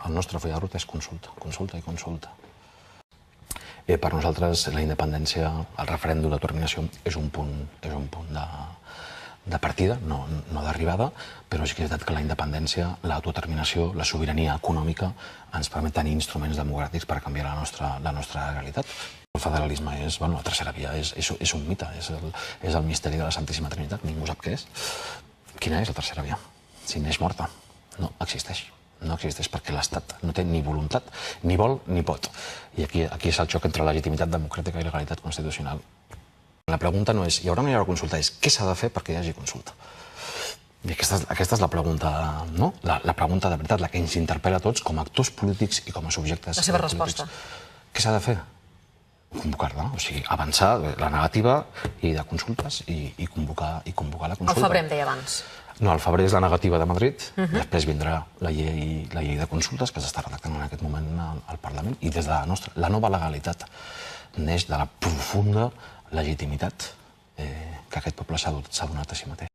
el nostre full de ruta és consulta, consulta i consulta. Per nosaltres la independència, el referèndum d'autodeterminació és un punt de partida, no d'arribada, però sí que és veritat que la independència, l'autodeterminació, la sobirania econòmica ens permet tenir instruments democràtics per canviar la nostra realitat. El federalisme és, la tercera via és un mite, és el misteri de la Santíssima Trinitat, ningú sap què és. Quina és la tercera via? Si neix morta, no existeix. No existeix perquè l'Estat no té ni voluntat, ni vol ni pot. I aquí és el xoc entre legitimitat democràtica i legalitat constitucional. La pregunta no és, hi haurà o no hi haurà consulta, és què s'ha de fer perquè hi hagi consulta. I aquesta és la pregunta, no? La pregunta de veritat, la que ens interpel·la a tots com a actors polítics i com a subjectes polítics. La seva resposta. Què s'ha de fer? Convocar-la, o sigui, avançar la negativa i de consultes i convocar la consulta. El febrer em deia abans. No, el febrer és la negativa de Madrid, després vindrà la llei de consultes que s'està redactant en aquest moment al Parlament i des de la nova legalitat neix de la profunda legitimitat que aquest poble s'ha donat a si mateix.